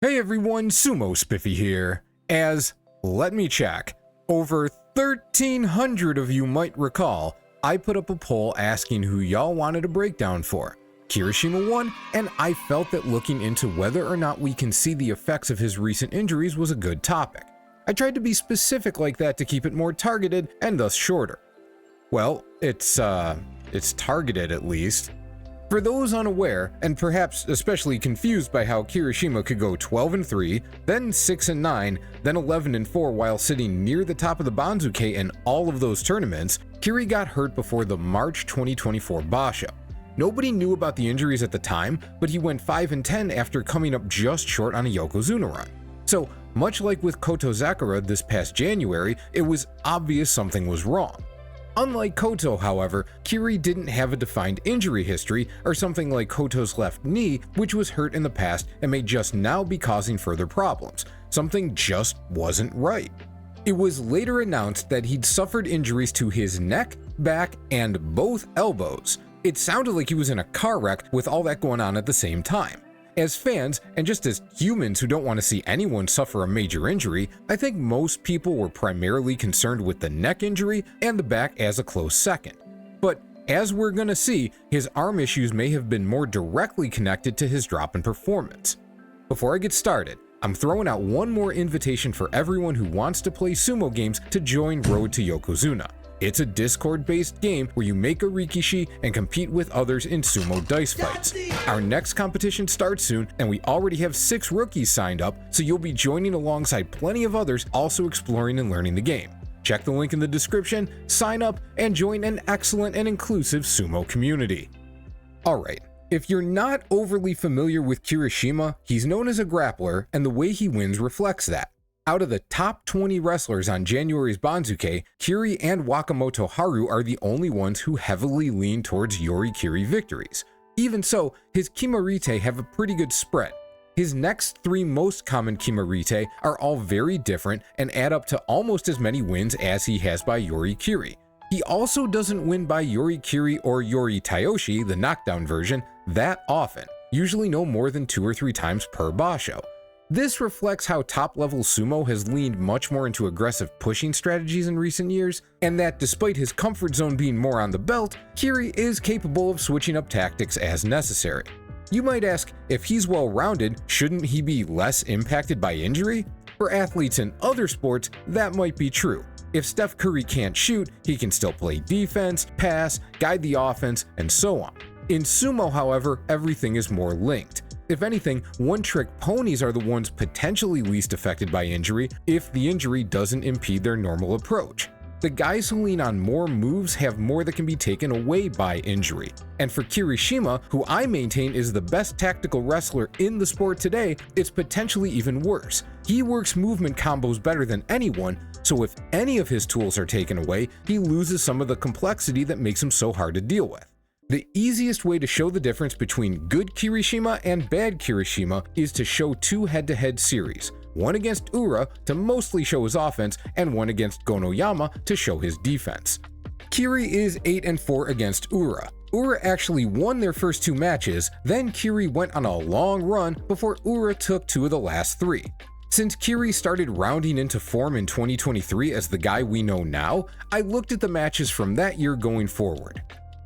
Hey everyone, Sumo Spiffy here. Let me check, over 1,300 of you might recall, I put up a poll asking who y'all wanted a breakdown for. Kirishima won, and I felt that looking into whether or not we can see the effects of his recent injuries was a good topic. I tried to be specific like that to keep it more targeted and thus shorter. Well, it's targeted at least. For those unaware, and perhaps especially confused by how Kirishima could go 12-3, then 6-9, then 11-4 while sitting near the top of the Banzuke in all of those tournaments, Kiri got hurt before the March 2024 Basho. Nobody knew about the injuries at the time, but he went 5-10 after coming up just short on a Yokozuna run. So, much like with Koto Zakura this past January, it was obvious something was wrong. Unlike Koto, however, Kiri didn't have a defined injury history or something like Koto's left knee, which was hurt in the past and may just now be causing further problems. Something just wasn't right. It was later announced that he'd suffered injuries to his neck, back, and both elbows. It sounded like he was in a car wreck with all that going on at the same time. As fans, and just as humans who don't want to see anyone suffer a major injury, I think most people were primarily concerned with the neck injury and the back as a close second. But as we're gonna see, his arm issues may have been more directly connected to his drop in performance. Before I get started, I'm throwing out one more invitation for everyone who wants to play sumo games to join Road to Yokozuna. It's a Discord-based game where you make a rikishi and compete with others in sumo dice fights. Our next competition starts soon, and we already have 6 rookies signed up, so you'll be joining alongside plenty of others also exploring and learning the game. Check the link in the description, sign up, and join an excellent and inclusive sumo community. Alright, if you're not overly familiar with Kirishima, he's known as a grappler, and the way he wins reflects that. Out of the top 20 wrestlers on January's Banzuke, Kiri and Wakamoto Haru are the only ones who heavily lean towards Yori-Kiri victories. Even so, his Kimarite have a pretty good spread. His next 3 most common Kimarite are all very different and add up to almost as many wins as he has by Yori-Kiri. He also doesn't win by Yori-Kiri or Yori-Tayoshi, the knockdown version, that often, usually no more than 2 or 3 times per basho. This reflects how top-level sumo has leaned much more into aggressive pushing strategies in recent years, and that despite his comfort zone being more on the belt, Kiri is capable of switching up tactics as necessary. You might ask, if he's well-rounded, shouldn't he be less impacted by injury? For athletes in other sports, that might be true. If Steph Curry can't shoot, he can still play defense, pass, guide the offense, and so on. In sumo, however, everything is more linked. If anything, one-trick ponies are the ones potentially least affected by injury if the injury doesn't impede their normal approach. The guys who lean on more moves have more that can be taken away by injury. And for Kirishima, who I maintain is the best tactical wrestler in the sport today, it's potentially even worse. He works movement combos better than anyone, so if any of his tools are taken away, he loses some of the complexity that makes him so hard to deal with. The easiest way to show the difference between good Kirishima and bad Kirishima is to show 2 head-to-head series, one against Ura to mostly show his offense and one against Gonoyama to show his defense. Kiri is 8-4 against Ura. Ura actually won their first 2 matches, then Kiri went on a long run before Ura took 2 of the last 3. Since Kiri started rounding into form in 2023 as the guy we know now, I looked at the matches from that year going forward.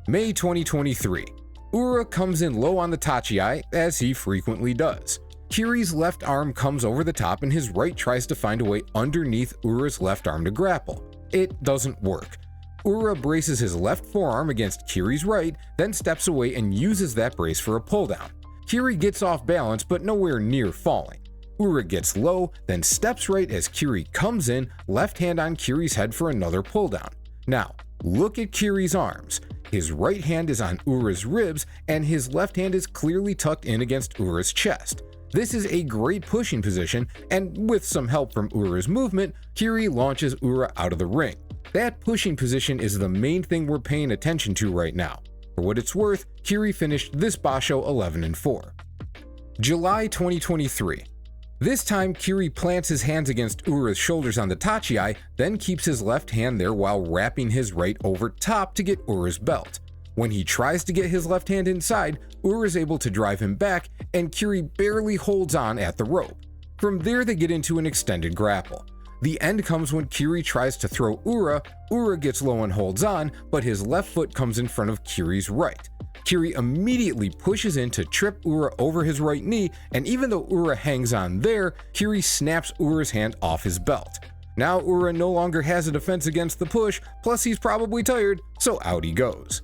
May 2023. Ura comes in low on the tachiai, as he frequently does. Kiri's left arm comes over the top and his right tries to find a way underneath Ura's left arm to grapple. It doesn't work. Ura braces his left forearm against Kiri's right, then steps away and uses that brace for a pulldown. Kiri gets off balance but nowhere near falling. Ura gets low, then steps right as Kiri comes in, left hand on Kiri's head for another pulldown. Now, look at Kiri's arms. His right hand is on Ura's ribs, and his left hand is clearly tucked in against Ura's chest. This is a great pushing position, and with some help from Ura's movement, Kiri launches Ura out of the ring. That pushing position is the main thing we're paying attention to right now. For what it's worth, Kiri finished this basho 11-4. July 2023. This time, Kiri plants his hands against Ura's shoulders on the tachiai, then keeps his left hand there while wrapping his right over top to get Ura's belt. When he tries to get his left hand inside, Ura is able to drive him back, and Kiri barely holds on at the rope. From there they get into an extended grapple. The end comes when Kiri tries to throw Ura. Ura gets low and holds on, but his left foot comes in front of Kiri's right. Kiri immediately pushes in to trip Ura over his right knee, and even though Ura hangs on there, Kiri snaps Ura's hand off his belt. Now Ura no longer has a defense against the push, plus he's probably tired, so out he goes.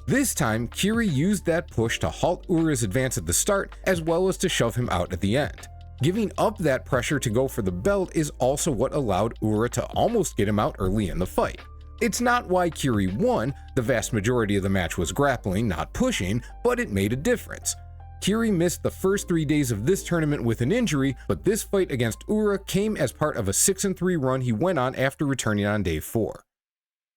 This time, Kiri used that push to halt Ura's advance at the start, as well as to shove him out at the end. Giving up that pressure to go for the belt is also what allowed Ura to almost get him out early in the fight. It's not why Kiri won, the vast majority of the match was grappling, not pushing, but it made a difference. Kiri missed the first 3 days of this tournament with an injury, but this fight against Ura came as part of a 6-3 run he went on after returning on day 4.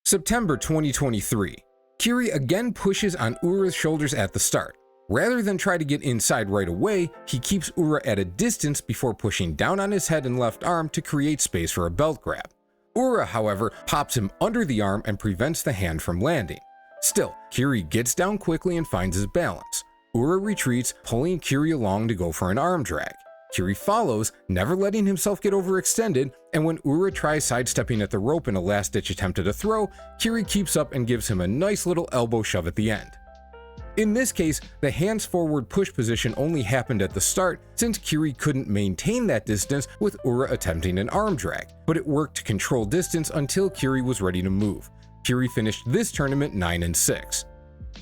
September 2023. Kiri again pushes on Ura's shoulders at the start. Rather than try to get inside right away, he keeps Ura at a distance before pushing down on his head and left arm to create space for a belt grab. Ura, however, pops him under the arm and prevents the hand from landing. Still, Kiri gets down quickly and finds his balance. Ura retreats, pulling Kiri along to go for an arm drag. Kiri follows, never letting himself get overextended, and when Ura tries sidestepping at the rope in a last-ditch attempt at a throw, Kiri keeps up and gives him a nice little elbow shove at the end. In this case, the hands forward push position only happened at the start since Kiri couldn't maintain that distance with Ura attempting an arm drag, but it worked to control distance until Kiri was ready to move. Kiri finished this tournament 9-6.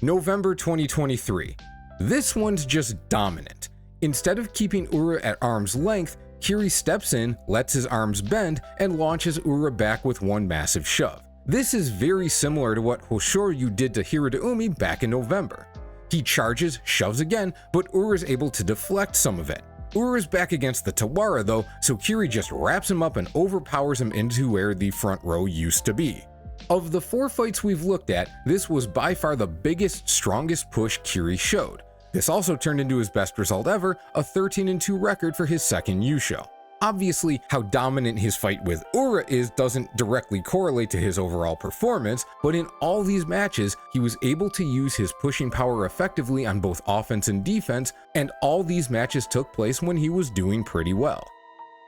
November 2023. This one's just dominant. Instead of keeping Ura at arm's length, Kiri steps in, lets his arms bend, and launches Ura back with one massive shove. This is very similar to what Hoshoryu did to Hiradoumi back in November. He charges, shoves again, but Ura's able to deflect some of it. Ura's back against the Tawara though, so Kiri just wraps him up and overpowers him into where the front row used to be. Of the 4 fights we've looked at, this was by far the biggest, strongest push Kiri showed. This also turned into his best result ever, a 13-2 record for his second Yusho. Obviously, how dominant his fight with Ura is doesn't directly correlate to his overall performance, but in all these matches, he was able to use his pushing power effectively on both offense and defense, and all these matches took place when he was doing pretty well.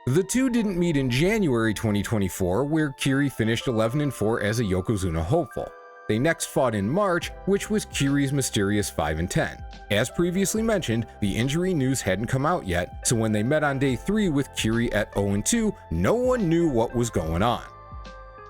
The two didn't meet in January 2024, where Kiri finished 11-4 as a Yokozuna hopeful. They next fought in March, which was Kiri's mysterious 5-10. As previously mentioned, the injury news hadn't come out yet, so when they met on day 3 with Kiri at 0-2, no one knew what was going on.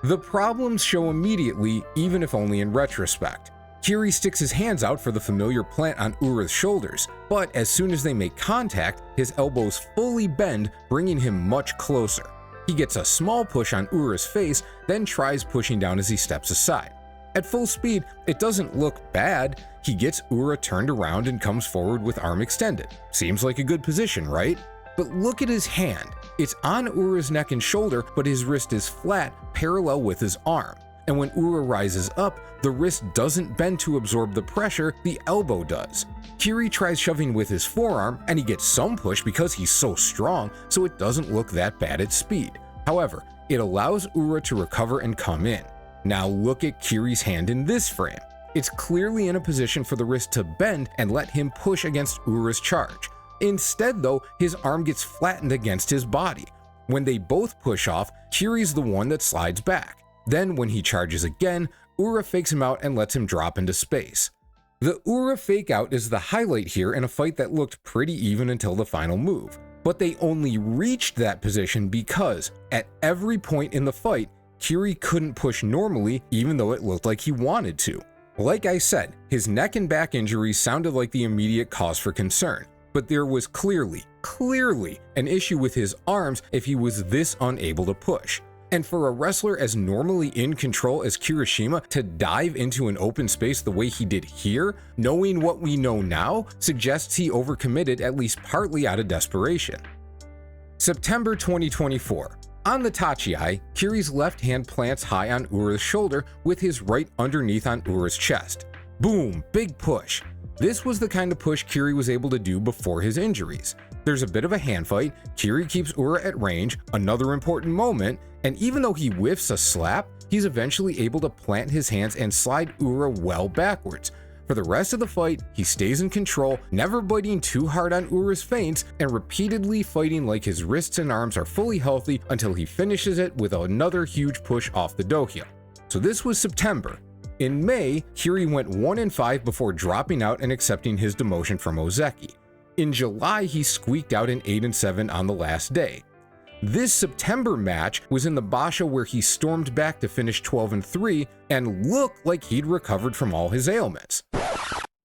The problems show immediately, even if only in retrospect. Kiri sticks his hands out for the familiar plant on Ura's shoulders, but as soon as they make contact, his elbows fully bend, bringing him much closer. He gets a small push on Ura's face, then tries pushing down as he steps aside. At full speed, it doesn't look bad. He gets Ura turned around and comes forward with arm extended. Seems like a good position, right? But look at his hand. It's on Ura's neck and shoulder, but his wrist is flat, parallel with his arm. And when Ura rises up, the wrist doesn't bend to absorb the pressure, the elbow does. Kiri tries shoving with his forearm, and he gets some push because he's so strong, so it doesn't look that bad at speed. However, it allows Ura to recover and come in. Now look at Kiri's hand in this frame. It's clearly in a position for the wrist to bend and let him push against Ura's charge. Instead though, his arm gets flattened against his body. When they both push off, Kiri's the one that slides back. Then when he charges again, Ura fakes him out and lets him drop into space. The Ura fake out is the highlight here in a fight that looked pretty even until the final move. But they only reached that position because, at every point in the fight, Kiri couldn't push normally even though it looked like he wanted to. Like I said, his neck and back injuries sounded like the immediate cause for concern, but there was clearly an issue with his arms if he was this unable to push. And for a wrestler as normally in control as Kirishima to dive into an open space the way he did here, knowing what we know now, suggests he overcommitted at least partly out of desperation. September 2024. On the Tachiai, Kiri's left hand plants high on Ura's shoulder with his right underneath on Ura's chest. Boom, big push. This was the kind of push Kiri was able to do before his injuries. There's a bit of a hand fight, Kiri keeps Ura at range, another important moment, and even though he whiffs a slap, he's eventually able to plant his hands and slide Ura well backwards. For the rest of the fight, he stays in control, never biting too hard on Ura's feints, and repeatedly fighting like his wrists and arms are fully healthy until he finishes it with another huge push off the dohyo. So this was September. In May, Kiri went 1-5 before dropping out and accepting his demotion from Ozeki. In July, he squeaked out an 8-7 on the last day. This September match was in the Basha where he stormed back to finish 12-3 and looked like he'd recovered from all his ailments.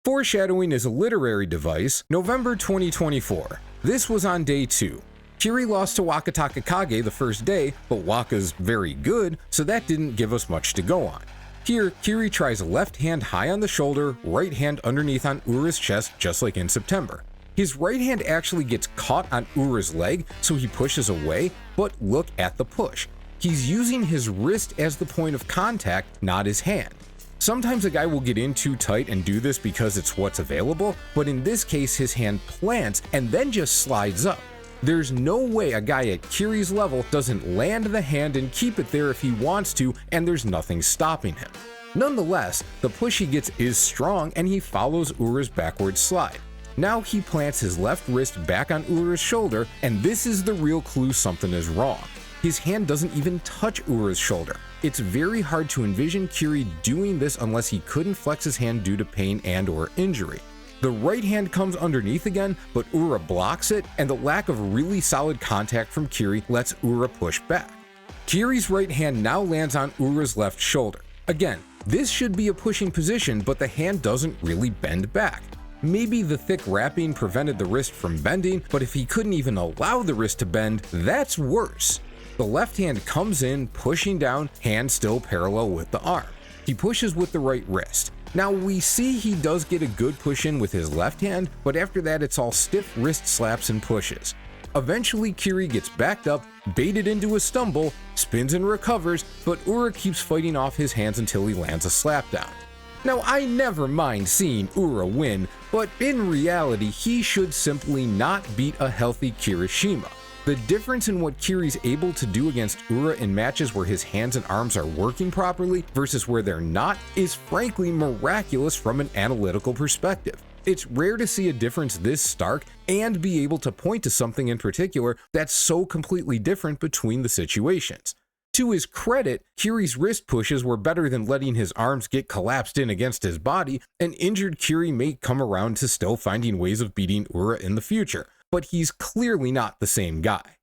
Foreshadowing is a literary device. November 2024. This was on day 2. Kiri lost to Waka Takakage the first day, but Waka's very good, so that didn't give us much to go on. Here, Kiri tries left hand high on the shoulder, right hand underneath on Ura's chest just like in September. His right hand actually gets caught on Ura's leg, so he pushes away, but look at the push. He's using his wrist as the point of contact, not his hand. Sometimes a guy will get in too tight and do this because it's what's available, but in this case his hand plants and then just slides up. There's no way a guy at Kiri's level doesn't land the hand and keep it there if he wants to, and there's nothing stopping him. Nonetheless, the push he gets is strong and he follows Ura's backward slide. Now he plants his left wrist back on Ura's shoulder, and this is the real clue something is wrong. His hand doesn't even touch Ura's shoulder. It's very hard to envision Kiri doing this unless he couldn't flex his hand due to pain and/or injury. The right hand comes underneath again, but Ura blocks it, and the lack of really solid contact from Kiri lets Ura push back. Kiri's right hand now lands on Ura's left shoulder. Again, this should be a pushing position, but the hand doesn't really bend back. Maybe the thick wrapping prevented the wrist from bending, but if he couldn't even allow the wrist to bend, that's worse. The left hand comes in, pushing down, hand still parallel with the arm. He pushes with the right wrist. Now we see he does get a good push in with his left hand, but after that it's all stiff wrist slaps and pushes. Eventually Kiri gets backed up, baited into a stumble, spins and recovers, but Ura keeps fighting off his hands until he lands a slapdown. Now I never mind seeing Ura win, but in reality he should simply not beat a healthy Kirishima. The difference in what Kiri's able to do against Ura in matches where his hands and arms are working properly versus where they're not is frankly miraculous from an analytical perspective. It's rare to see a difference this stark and be able to point to something in particular that's so completely different between the situations. To his credit, Kiri's wrist pushes were better than letting his arms get collapsed in against his body, and injured Kiri may come around to still finding ways of beating Ura in the future, but he's clearly not the same guy.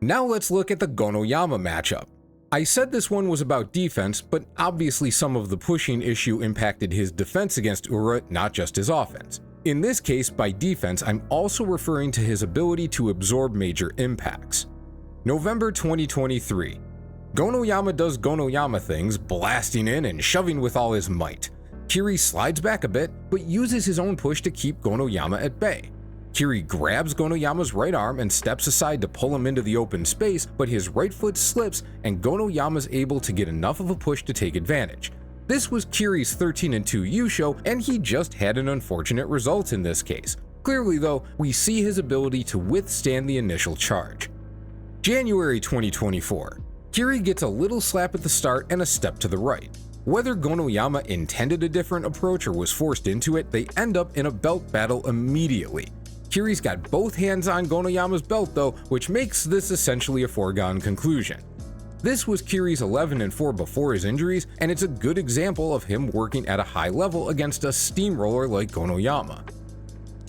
Now let's look at the Gonoyama matchup. I said this one was about defense, but obviously some of the pushing issue impacted his defense against Ura, not just his offense. In this case, by defense, I'm also referring to his ability to absorb major impacts. November 2023. Gonoyama does Gonoyama things, blasting in and shoving with all his might. Kiri slides back a bit, but uses his own push to keep Gonoyama at bay. Kiri grabs Gonoyama's right arm and steps aside to pull him into the open space, but his right foot slips and Gonoyama's able to get enough of a push to take advantage. This was Kiri's 13-2 Yusho, and he just had an unfortunate result in this case. Clearly though, we see his ability to withstand the initial charge. January 2024. Kiri gets a little slap at the start and a step to the right. Whether Gonoyama intended a different approach or was forced into it, they end up in a belt battle immediately. Kiri's got both hands on Gonoyama's belt though, which makes this essentially a foregone conclusion. This was Kiri's 11-4 before his injuries, and it's a good example of him working at a high level against a steamroller like Gonoyama.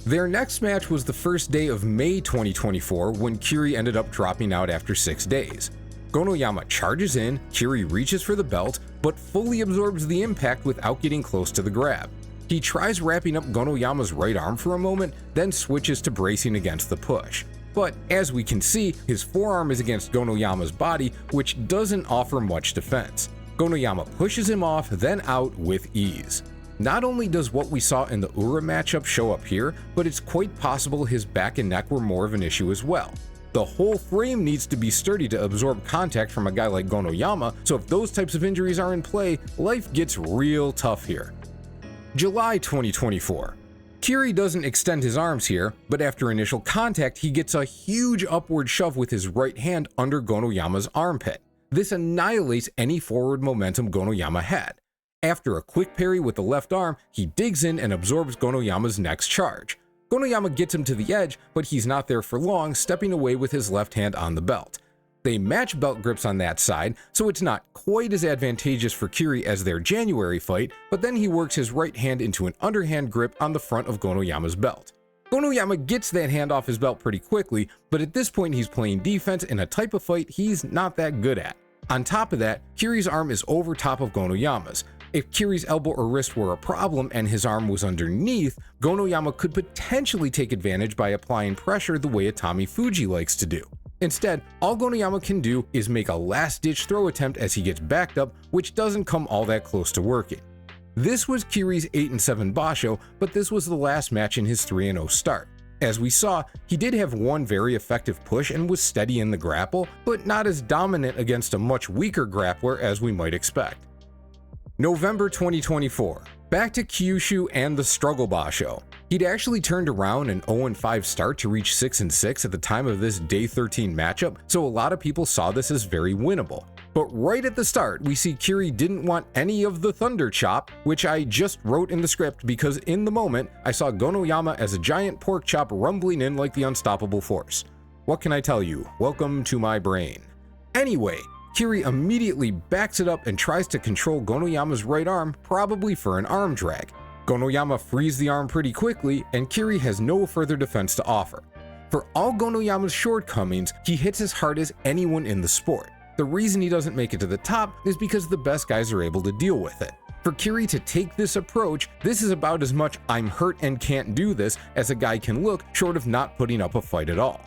Their next match was the first day of May 2024 when Kiri ended up dropping out after 6 days. Gonoyama charges in, Kiri reaches for the belt, but fully absorbs the impact without getting close to the grab. He tries wrapping up Gonoyama's right arm for a moment, then switches to bracing against the push. But as we can see, his forearm is against Gonoyama's body, which doesn't offer much defense. Gonoyama pushes him off, then out with ease. Not only does what we saw in the Ura matchup show up here, but it's quite possible his back and neck were more of an issue as well. The whole frame needs to be sturdy to absorb contact from a guy like Gonoyama, so if those types of injuries are in play, life gets real tough here. July 2024. Kiri doesn't extend his arms here, but after initial contact he gets a huge upward shove with his right hand under Gonoyama's armpit. This annihilates any forward momentum Gonoyama had. After a quick parry with the left arm, he digs in and absorbs Gonoyama's next charge. Gonoyama gets him to the edge, but he's not there for long, stepping away with his left hand on the belt. They match belt grips on that side, so it's not quite as advantageous for Kiri as their January fight, but then he works his right hand into an underhand grip on the front of Gonoyama's belt. Gonoyama gets that hand off his belt pretty quickly, but at this point he's playing defense in a type of fight he's not that good at. On top of that, Kiri's arm is over top of Gonoyama's. If Kiri's elbow or wrist were a problem and his arm was underneath, Gonoyama could potentially take advantage by applying pressure the way Atami Fuji likes to do. Instead, all Gonoyama can do is make a last-ditch throw attempt as he gets backed up, which doesn't come all that close to working. This was Kiri's 8-7 basho, but this was the last match in his 3-0 start. As we saw, he did have one very effective push and was steady in the grapple, but not as dominant against a much weaker grappler as we might expect. November 2024. Back to Kyushu and the struggle basho. He'd actually turned around an 0-5 start to reach 6-6 at the time of this day 13 matchup, so a lot of people saw this as very winnable. But right at the start, we see Kiri didn't want any of the thunder chop, which I just wrote in the script because in the moment, I saw Gonoyama as a giant pork chop rumbling in like the unstoppable force. What can I tell you? Welcome to my brain. Anyway, Kiri immediately backs it up and tries to control Gonoyama's right arm, probably for an arm drag. Gonoyama frees the arm pretty quickly, and Kiri has no further defense to offer. For all Gonoyama's shortcomings, he hits as hard as anyone in the sport. The reason he doesn't make it to the top is because the best guys are able to deal with it. For Kiri to take this approach, this is about as much "I'm hurt and can't do this" as a guy can look, short of not putting up a fight at all.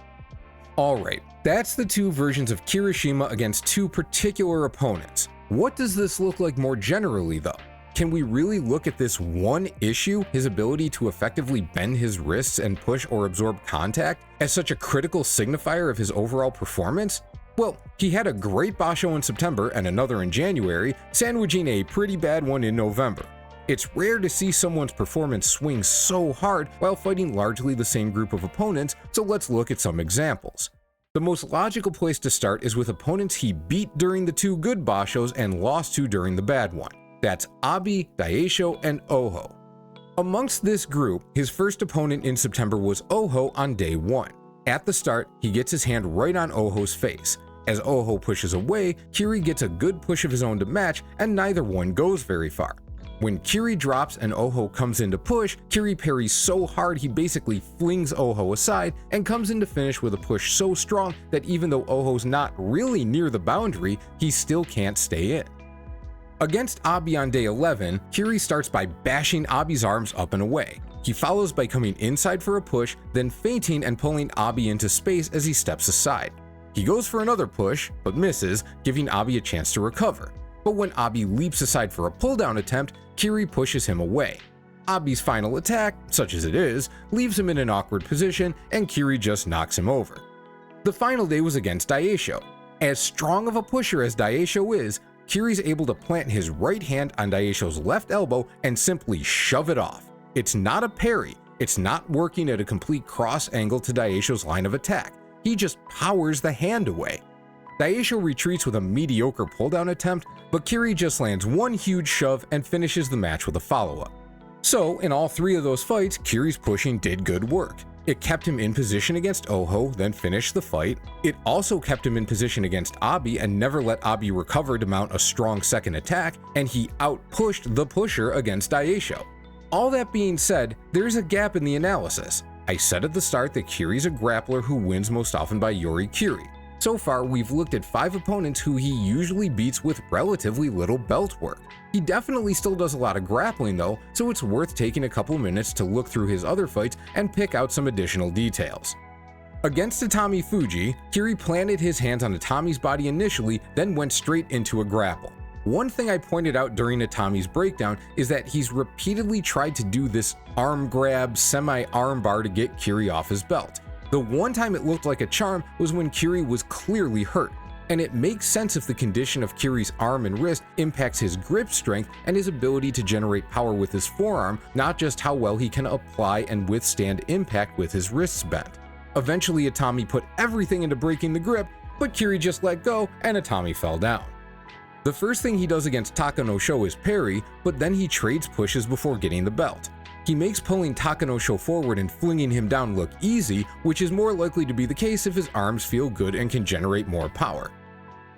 Alright, that's the two versions of Kirishima against two particular opponents. What does this look like more generally though? Can we really look at this one issue, his ability to effectively bend his wrists and push or absorb contact, as such a critical signifier of his overall performance? Well, he had a great basho in September and another in January, sandwiching a pretty bad one in November. It's rare to see someone's performance swing so hard while fighting largely the same group of opponents, so let's look at some examples. The most logical place to start is with opponents he beat during the two good bashos and lost to during the bad one. That's Abi, Daisho, and Oho. Amongst this group, his first opponent in September was Oho on day 1. At the start, he gets his hand right on Oho's face. As Oho pushes away, Kiri gets a good push of his own to match, and neither one goes very far. When Kiri drops and Oho comes in to push, Kiri parries so hard he basically flings Oho aside and comes in to finish with a push so strong that even though Oho's not really near the boundary, he still can't stay in. Against Abi on day 11, Kiri starts by bashing Abi's arms up and away. He follows by coming inside for a push, then feinting and pulling Abi into space as he steps aside. He goes for another push, but misses, giving Abi a chance to recover. But when Abi leaps aside for a pull-down attempt, Kiri pushes him away. Abi's final attack, such as it is, leaves him in an awkward position, and Kiri just knocks him over. The final day was against Daisho. As strong of a pusher as Daisho is, Kiri's able to plant his right hand on Daisho's left elbow and simply shove it off. It's not a parry, it's not working at a complete cross angle to Daisho's line of attack. He just powers the hand away. Daisho retreats with a mediocre pull-down attempt, but Kiri just lands one huge shove and finishes the match with a follow-up. So, in all three of those fights, Kiri's pushing did good work. It kept him in position against Oho, then finished the fight. It also kept him in position against Abi and never let Abi recover to mount a strong second attack, and he outpushed the pusher against Daisho. All that being said, there's a gap in the analysis. I said at the start that Kiri's a grappler who wins most often by Yori-Kiri. So far, we've looked at 5 opponents who he usually beats with relatively little belt work. He definitely still does a lot of grappling though, so it's worth taking a couple minutes to look through his other fights and pick out some additional details. Against Atami Fuji, Kiri planted his hands on Atami's body initially, then went straight into a grapple. One thing I pointed out during Atami's breakdown is that he's repeatedly tried to do this arm grab, semi-arm bar to get Kiri off his belt. The one time it looked like a charm was when Kiri was clearly hurt, and it makes sense if the condition of Kiri's arm and wrist impacts his grip strength and his ability to generate power with his forearm, not just how well he can apply and withstand impact with his wrists bent. Eventually, Atami put everything into breaking the grip, but Kiri just let go and Atami fell down. The first thing he does against Taka no Sho is parry, but then he trades pushes before getting the belt. He makes pulling Taka no Sho forward and flinging him down look easy, which is more likely to be the case if his arms feel good and can generate more power.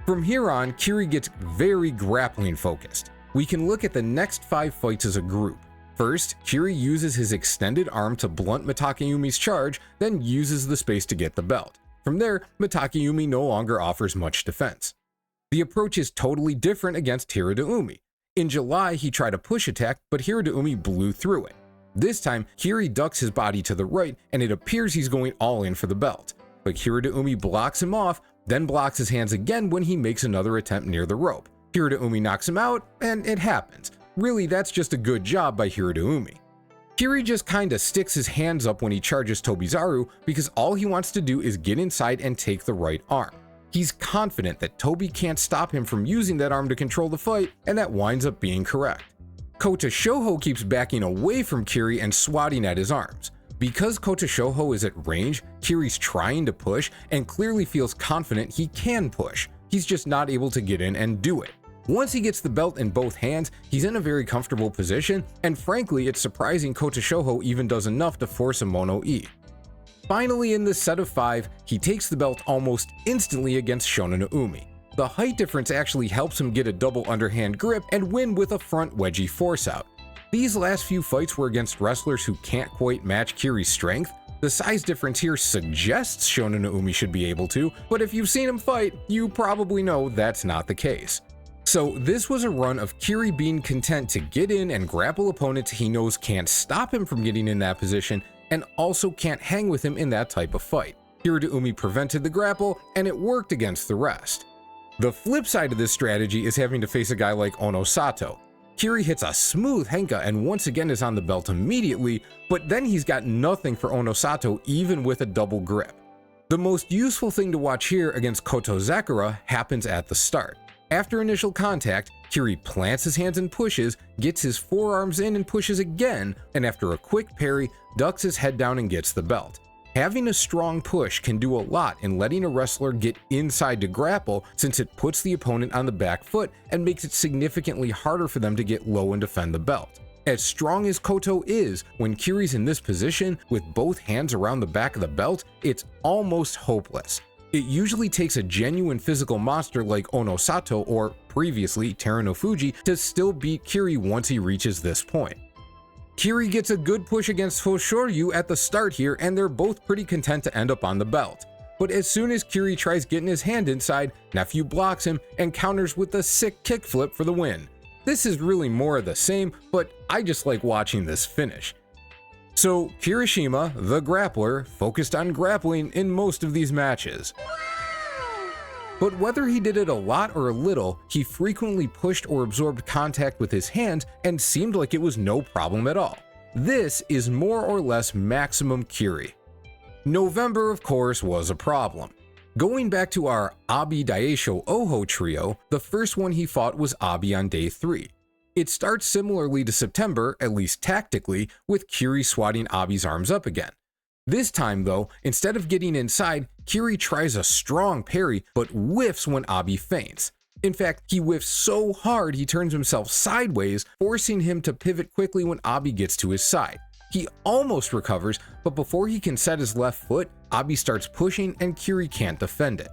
From here on, Kiri gets very grappling focused. We can look at the next 5 fights as a group. First, Kiri uses his extended arm to blunt Mitakeyumi's charge, then uses the space to get the belt. From there, Mitakeyumi no longer offers much defense. The approach is totally different against Hiradoumi. In July, he tried a push attack, but Hiradoumi blew through it. This time, Kiri ducks his body to the right, and it appears he's going all in for the belt. But Hiradoumi blocks him off, then blocks his hands again when he makes another attempt near the rope. Hiradoumi knocks him out, and it happens. Really, that's just a good job by Hiradoumi. Kiri just kinda sticks his hands up when he charges Tobizaru because all he wants to do is get inside and take the right arm. He's confident that Tobi can't stop him from using that arm to control the fight, and that winds up being correct. Kota Shoho keeps backing away from Kiri and swatting at his arms. Because Kota Shoho is at range, Kiri's trying to push and clearly feels confident he can push. He's just not able to get in and do it. Once he gets the belt in both hands, he's in a very comfortable position, and frankly, it's surprising Kota Shoho even does enough to force a Mono-E. Finally, in this set of 5, he takes the belt almost instantly against Shonen Umi. The height difference actually helps him get a double underhand grip and win with a front wedgie force out. These last few fights were against wrestlers who can't quite match Kiri's strength. The size difference here suggests Shonen Umi should be able to, but if you've seen him fight, you probably know that's not the case. So this was a run of Kiri being content to get in and grapple opponents he knows can't stop him from getting in that position and also can't hang with him in that type of fight. Hiradoumi prevented the grapple, and it worked against the rest. The flip side of this strategy is having to face a guy like Onosato. Kiri hits a smooth henka and once again is on the belt immediately, but then he's got nothing for Onosato even with a double grip. The most useful thing to watch here against Koto Zakura happens at the start. After initial contact, Kiri plants his hands and pushes, gets his forearms in and pushes again, and after a quick parry, ducks his head down and gets the belt. Having a strong push can do a lot in letting a wrestler get inside to grapple, since it puts the opponent on the back foot and makes it significantly harder for them to get low and defend the belt. As strong as Koto is, when Kiri's in this position with both hands around the back of the belt, it's almost hopeless. It usually takes a genuine physical monster like Onosato or, previously, Terunofuji to still beat Kiri once he reaches this point. Kiri gets a good push against Hoshoryu at the start here, and they're both pretty content to end up on the belt. But as soon as Kiri tries getting his hand inside, Nephew blocks him and counters with a sick kickflip for the win. This is really more of the same, but I just like watching this finish. So Kirishima, the grappler, focused on grappling in most of these matches. But whether he did it a lot or a little, he frequently pushed or absorbed contact with his hands and seemed like it was no problem at all. This is more or less maximum Kiri. November, of course, was a problem. Going back to our Abi Daisho Oho trio, the first one he fought was Abi on day 3. It starts similarly to September, at least tactically, with Kiri swatting Abi's arms up again. This time though, instead of getting inside, Kiri tries a strong parry but whiffs when Abi feints. In fact, he whiffs so hard he turns himself sideways, forcing him to pivot quickly when Abi gets to his side. He almost recovers, but before he can set his left foot, Abi starts pushing and Kiri can't defend it.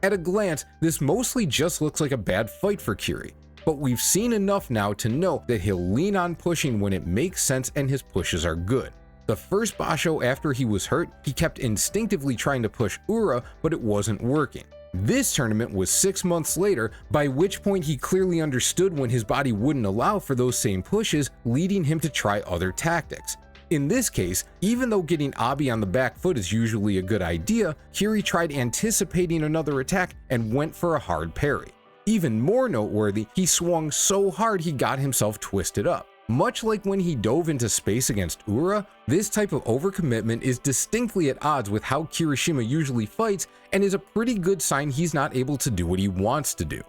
At a glance, this mostly just looks like a bad fight for Kiri. But we've seen enough now to know that he'll lean on pushing when it makes sense and his pushes are good. The first basho after he was hurt, he kept instinctively trying to push Ura, but it wasn't working. This tournament was 6 months later, by which point he clearly understood when his body wouldn't allow for those same pushes, leading him to try other tactics. In this case, even though getting Abi on the back foot is usually a good idea, Kiri tried anticipating another attack and went for a hard parry. Even more noteworthy, he swung so hard he got himself twisted up. Much like when he dove into space against Ura, this type of overcommitment is distinctly at odds with how Kirishima usually fights and is a pretty good sign he's not able to do what he wants to do.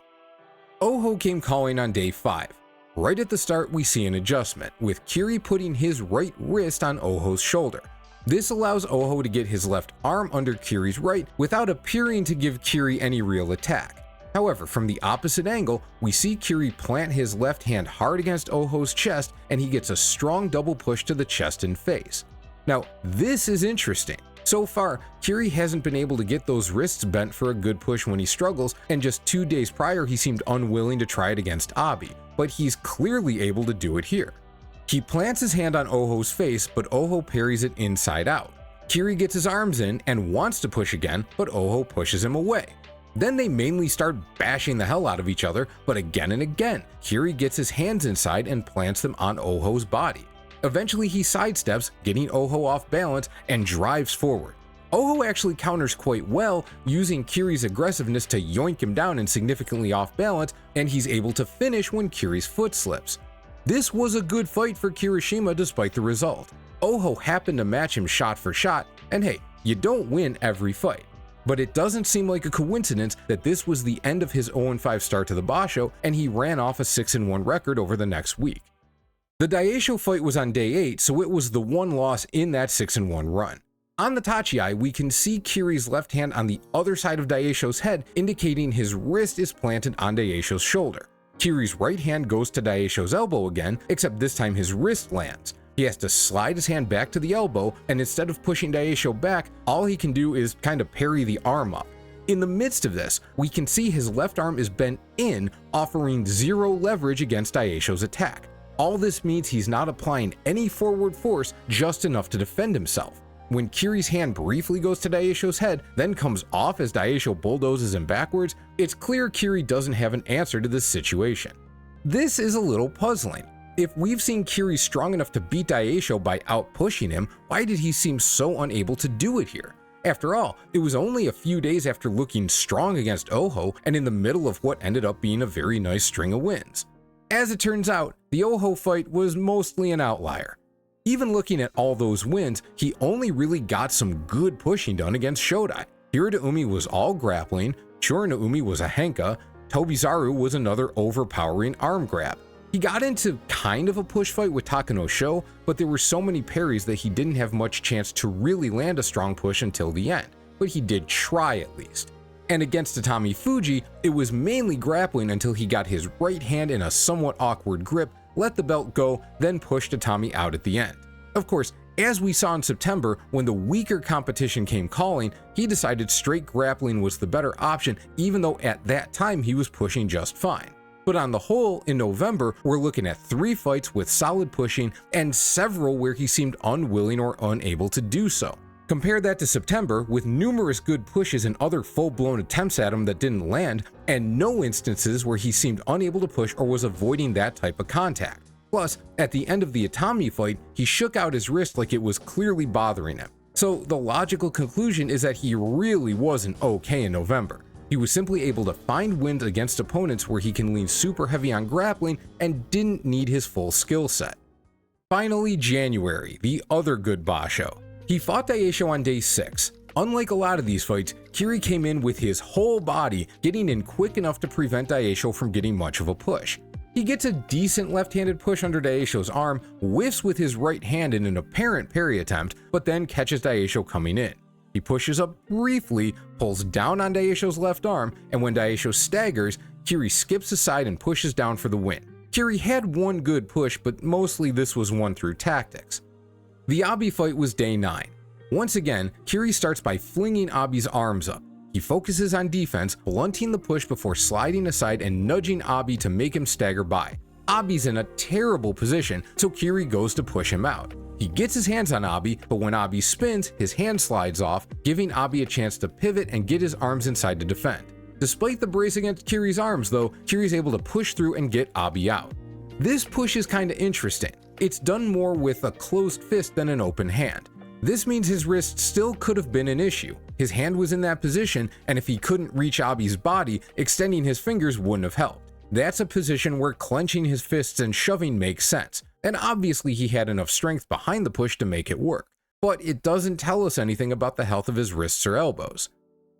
Oho came calling on day 5. Right at the start we see an adjustment, with Kiri putting his right wrist on Oho's shoulder. This allows Oho to get his left arm under Kiri's right without appearing to give Kiri any real attack. However, from the opposite angle, we see Kiri plant his left hand hard against Oho's chest, and he gets a strong double push to the chest and face. Now, this is interesting. So far, Kiri hasn't been able to get those wrists bent for a good push when he struggles, and just 2 days prior he seemed unwilling to try it against Abi, but he's clearly able to do it here. He plants his hand on Oho's face, but Oho parries it inside out. Kiri gets his arms in and wants to push again, but Oho pushes him away. Then they mainly start bashing the hell out of each other, but again and again, Kiri gets his hands inside and plants them on Oho's body. Eventually he sidesteps, getting Oho off balance, and drives forward. Oho actually counters quite well, using Kiri's aggressiveness to yoink him down and significantly off balance, and he's able to finish when Kiri's foot slips. This was a good fight for Kirishima despite the result. Oho happened to match him shot for shot, and hey, you don't win every fight. But it doesn't seem like a coincidence that this was the end of his 0-5 start to the Basho, and he ran off a 6-1 record over the next week. The Daisho fight was on day 8, so it was the one loss in that 6-1 run. On the Tachiai, we can see Kiri's left hand on the other side of Daisho's head, indicating his wrist is planted on Daisho's shoulder. Kiri's right hand goes to Daisho's elbow again, except this time his wrist lands. He has to slide his hand back to the elbow, and instead of pushing Daisho back, all he can do is kind of parry the arm up. In the midst of this, we can see his left arm is bent in, offering zero leverage against Daisho's attack. All this means he's not applying any forward force, just enough to defend himself. When Kiri's hand briefly goes to Daisho's head, then comes off as Daisho bulldozes him backwards, it's clear Kiri doesn't have an answer to this situation. This is a little puzzling. If we've seen Kiri strong enough to beat Daisho by out-pushing him, why did he seem so unable to do it here? After all, it was only a few days after looking strong against Oho and in the middle of what ended up being a very nice string of wins. As it turns out, the Oho fight was mostly an outlier. Even looking at all those wins, he only really got some good pushing done against Shodai. Hiradoumi was all grappling, Churinoumi was a henka, Tobizaru was another overpowering arm grab. He got into kind of a push fight with Takano Sho, but there were so many parries that he didn't have much chance to really land a strong push until the end, but he did try at least. And against Tatami Fuji, it was mainly grappling until he got his right hand in a somewhat awkward grip, let the belt go, then pushed Tatami out at the end. Of course, as we saw in September, when the weaker competition came calling, he decided straight grappling was the better option, even though at that time he was pushing just fine. But on the whole, in November, we're looking at 3 fights with solid pushing and several where he seemed unwilling or unable to do so. Compare that to September, with numerous good pushes and other full-blown attempts at him that didn't land, and no instances where he seemed unable to push or was avoiding that type of contact. Plus, at the end of the Itami fight, he shook out his wrist like it was clearly bothering him. So the logical conclusion is that he really wasn't okay in November. He was simply able to find wins against opponents where he can lean super heavy on grappling and didn't need his full skill set. Finally, January, the other good Basho. He fought Daisho on day 6. Unlike a lot of these fights, Kiri came in with his whole body, getting in quick enough to prevent Daisho from getting much of a push. He gets a decent left-handed push under Daisho's arm, whiffs with his right hand in an apparent parry attempt, but then catches Daisho coming in. He pushes up briefly, pulls down on Daisho's left arm, and when Daisho staggers, Kiri skips aside and pushes down for the win. Kiri had one good push, but mostly this was won through tactics. The Abi fight was day 9. Once again, Kiri starts by flinging Abi's arms up. He focuses on defense, blunting the push before sliding aside and nudging Abi to make him stagger by. Abi's in a terrible position, so Kiri goes to push him out. He gets his hands on Abi, but when Abi spins, his hand slides off, giving Abi a chance to pivot and get his arms inside to defend. Despite the brace against Kiri's arms though, Kiri's able to push through and get Abi out. This push is kinda interesting. It's done more with a closed fist than an open hand. This means his wrist still could have been an issue. His hand was in that position, and if he couldn't reach Abi's body, extending his fingers wouldn't have helped. That's a position where clenching his fists and shoving makes sense, and obviously he had enough strength behind the push to make it work. But it doesn't tell us anything about the health of his wrists or elbows.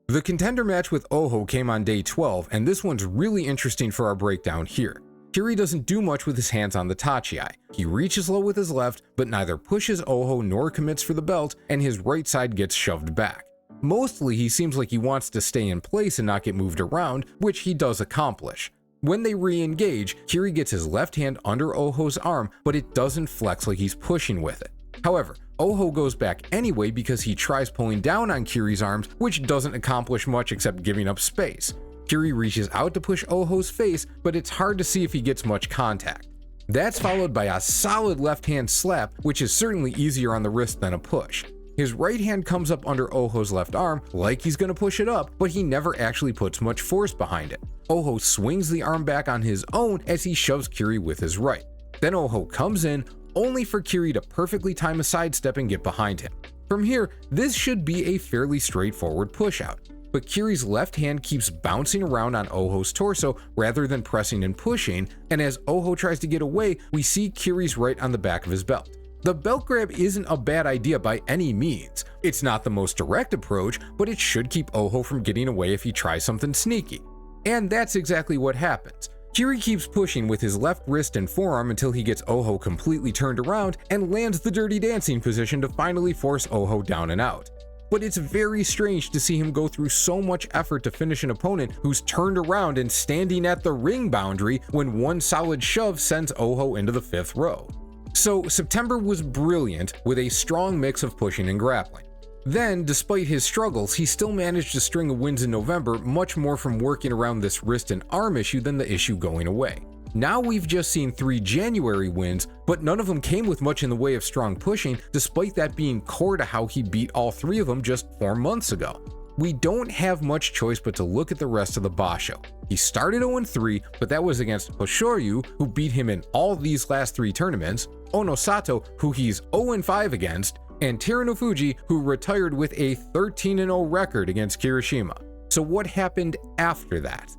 The contender match with Oho came on day 12, and this one's really interesting for our breakdown here. Kiri doesn't do much with his hands on the tachiai. He reaches low with his left, but neither pushes Oho nor commits for the belt, and his right side gets shoved back. Mostly he seems like he wants to stay in place and not get moved around, which he does accomplish. When they re-engage, Kiri gets his left hand under Oho's arm, but it doesn't flex like he's pushing with it. However, Oho goes back anyway because he tries pulling down on Kiri's arms, which doesn't accomplish much except giving up space. Kiri reaches out to push Oho's face, but it's hard to see if he gets much contact. That's followed by a solid left hand slap, which is certainly easier on the wrist than a push. His right hand comes up under Oho's left arm like he's gonna push it up, but he never actually puts much force behind it. Oho swings the arm back on his own as he shoves Kiri with his right. Then Oho comes in, only for Kiri to perfectly time a sidestep and get behind him. From here, this should be a fairly straightforward push out, but Kiri's left hand keeps bouncing around on Oho's torso rather than pressing and pushing, and as Oho tries to get away, we see Kiri's right on the back of his belt. The belt grab isn't a bad idea by any means. It's not the most direct approach, but it should keep Oho from getting away if he tries something sneaky. And that's exactly what happens. Kiri keeps pushing with his left wrist and forearm until he gets Oho completely turned around and lands the Dirty Dancing position to finally force Oho down and out. But it's very strange to see him go through so much effort to finish an opponent who's turned around and standing at the ring boundary when one solid shove sends Oho into the 5th row. So September was brilliant with a strong mix of pushing and grappling. Then, despite his struggles, he still managed a string of wins in November, much more from working around this wrist and arm issue than the issue going away. Now we've just seen 3 January wins, but none of them came with much in the way of strong pushing, despite that being core to how he beat all 3 of them just 4 months ago. We don't have much choice but to look at the rest of the Basho. He started 0-3, but that was against Hoshoryu, who beat him in all these last 3 tournaments, Onosato, who he's 0-5 against, and Terunofuji, who retired with a 13-0 record against Kirishima. So what happened after that?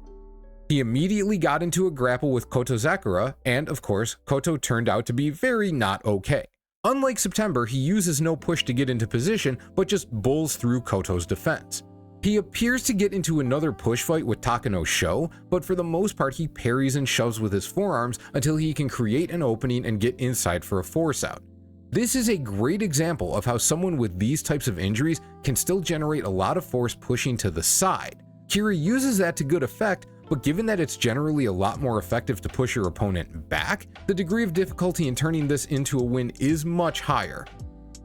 He immediately got into a grapple with Koto Sakura, and of course, Koto turned out to be very not okay. Unlike September, he uses no push to get into position, but just bulls through Koto's defense. He appears to get into another push fight with Takano Sho, but for the most part he parries and shoves with his forearms until he can create an opening and get inside for a force out. This is a great example of how someone with these types of injuries can still generate a lot of force pushing to the side. Kiri uses that to good effect, but given that it's generally a lot more effective to push your opponent back, the degree of difficulty in turning this into a win is much higher.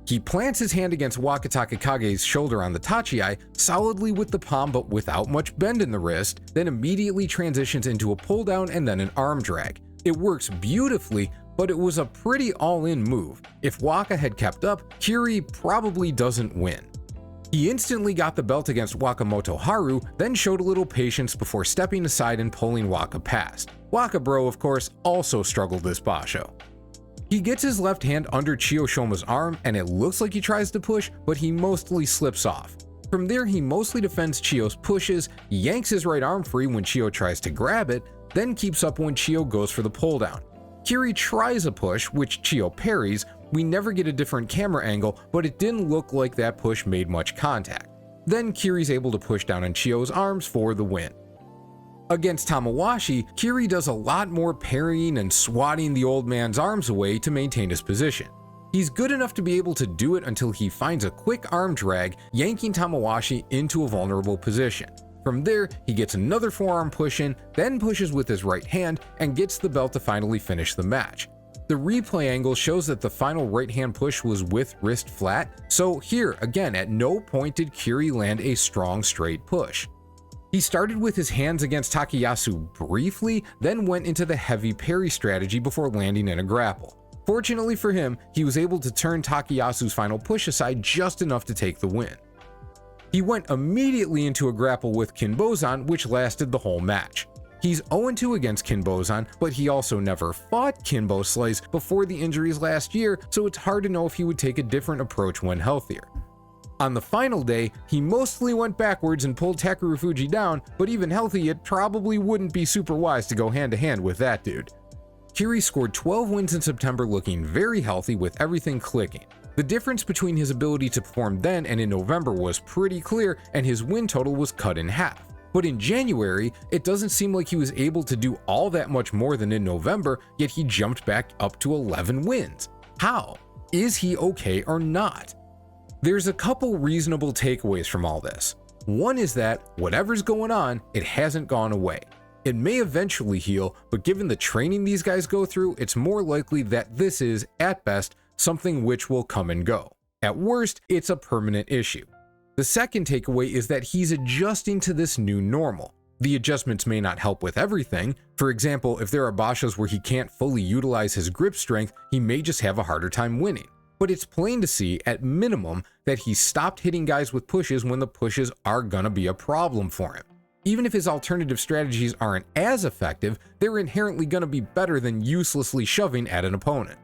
He plants his hand against Wakataka Kage's shoulder on the Tachiai, solidly with the palm but without much bend in the wrist, then immediately transitions into a pull down and then an arm drag. It works beautifully, but it was a pretty all-in move. If Waka had kept up, Kiri probably doesn't win. He instantly got the belt against Wakamoto Haru, then showed a little patience before stepping aside and pulling Waka past. Waka Bro, of course, also struggled this Basho. He gets his left hand under Chiyoshoma's arm, and it looks like he tries to push, but he mostly slips off. From there, he mostly defends Chiyo's pushes, yanks his right arm free when Chiyo tries to grab it, then keeps up when Chiyo goes for the pull down. Kiri tries a push, which Chiyo parries. We never get a different camera angle, but it didn't look like that push made much contact. Then Kiri's able to push down on Chiyo's arms for the win. Against Tamawashi, Kiri does a lot more parrying and swatting the old man's arms away to maintain his position. He's good enough to be able to do it until he finds a quick arm drag, yanking Tamawashi into a vulnerable position. From there, he gets another forearm push in, then pushes with his right hand and gets the belt to finally finish the match. The replay angle shows that the final right hand push was with wrist flat, so here again at no point did Kiri land a strong straight push. He started with his hands against Takayasu briefly, then went into the heavy parry strategy before landing in a grapple. Fortunately for him, he was able to turn Takayasu's final push aside just enough to take the win. He went immediately into a grapple with Kinbozan, which lasted the whole match. He's 0-2 against Kinbozan, but he also never fought Kinbo Slice before the injuries last year, so it's hard to know if he would take a different approach when healthier. On the final day, he mostly went backwards and pulled Takerufuji down, but even healthy, it probably wouldn't be super wise to go hand to hand with that dude. Kiri scored 12 wins in September looking very healthy with everything clicking. The difference between his ability to perform then and in November was pretty clear, and his win total was cut in half. But in January, it doesn't seem like he was able to do all that much more than in November, yet he jumped back up to 11 wins. How? Is he okay or not? There's a couple reasonable takeaways from all this. One is that whatever's going on, it hasn't gone away. It may eventually heal, but given the training these guys go through, it's more likely that this is, at best, something which will come and go. At worst, it's a permanent issue. The second takeaway is that he's adjusting to this new normal. The adjustments may not help with everything. For example, if there are bashos where he can't fully utilize his grip strength, he may just have a harder time winning. But it's plain to see, at minimum, that he stopped hitting guys with pushes when the pushes are gonna be a problem for him. Even if his alternative strategies aren't as effective, they're inherently gonna be better than uselessly shoving at an opponent.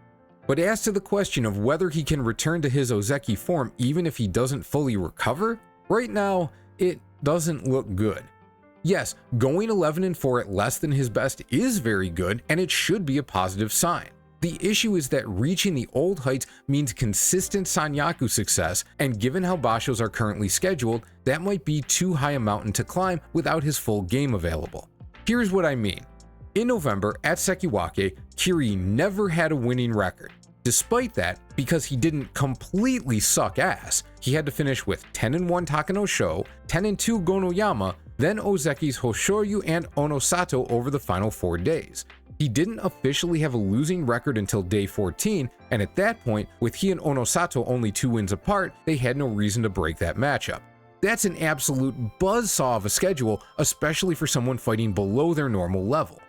But as to the question of whether he can return to his Ozeki form even if he doesn't fully recover, right now, it doesn't look good. Yes, going 11-4 at less than his best is very good, and it should be a positive sign. The issue is that reaching the old heights means consistent Sanyaku success, and given how bashos are currently scheduled, that might be too high a mountain to climb without his full game available. Here's what I mean. In November, at Sekiwake, Kiri never had a winning record. Despite that, because he didn't completely suck ass, he had to finish with 10-1 Takano Sho, 10-2 Gonoyama, then Ozeki's Hoshoryu and Onosato over the final 4 days. He didn't officially have a losing record until day 14, and at that point, with he and Onosato only 2 wins apart, they had no reason to break that matchup. That's an absolute buzzsaw of a schedule, especially for someone fighting below their normal level.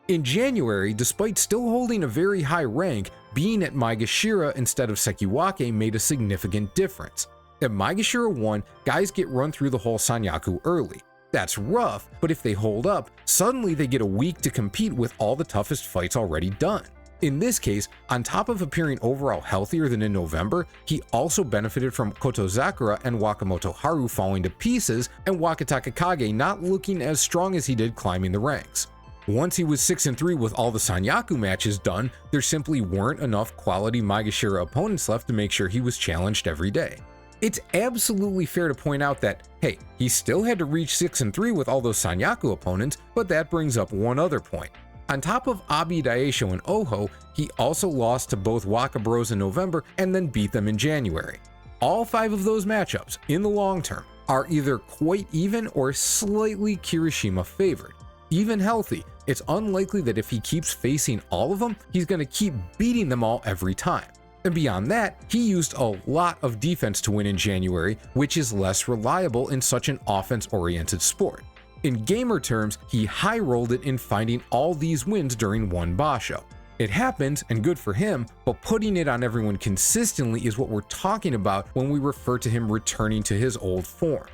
In January, despite still holding a very high rank, being at Maegashira instead of Sekiwake made a significant difference. At Maegashira 1, guys get run through the whole Sanyaku early. That's rough, but if they hold up, suddenly they get a week to compete with all the toughest fights already done. In this case, on top of appearing overall healthier than in November, he also benefited from Kotozakura and Wakamoto Haru falling to pieces and Wakataka Kage not looking as strong as he did climbing the ranks. Once he was 6-3 with all the Sanyaku matches done, there simply weren't enough quality Maegashira opponents left to make sure he was challenged every day. It's absolutely fair to point out that, hey, he still had to reach 6-3 with all those Sanyaku opponents, but that brings up one other point. On top of Abi Daisho and Oho, he also lost to both Waka Bros in November and then beat them in January. All 5 of those matchups, in the long term, are either quite even or slightly Kirishima favored. Even healthy, it's unlikely that if he keeps facing all of them, he's going to keep beating them all every time. And beyond that, he used a lot of defense to win in January, which is less reliable in such an offense-oriented sport. In gamer terms, he high-rolled it in finding all these wins during one basho. It happens, and good for him, but putting it on everyone consistently is what we're talking about when we refer to him returning to his old form.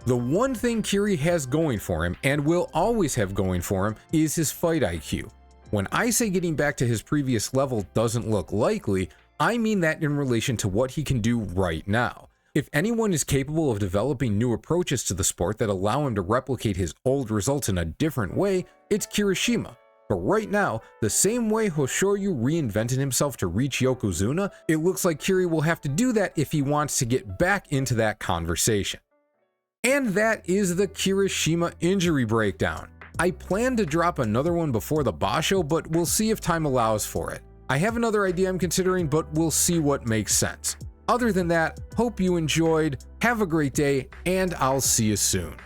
The one thing Kiri has going for him, and will always have going for him, is his fight IQ. When I say getting back to his previous level doesn't look likely, I mean that in relation to what he can do right now. If anyone is capable of developing new approaches to the sport that allow him to replicate his old results in a different way, it's Kirishima. But right now, the same way Hoshoryu reinvented himself to reach Yokozuna, it looks like Kiri will have to do that if he wants to get back into that conversation. And that is the Kirishima injury breakdown. I plan to drop another one before the basho, but we'll see if time allows for it. I have another idea I'm considering, but we'll see what makes sense. Other than that, hope you enjoyed, have a great day, and I'll see you soon.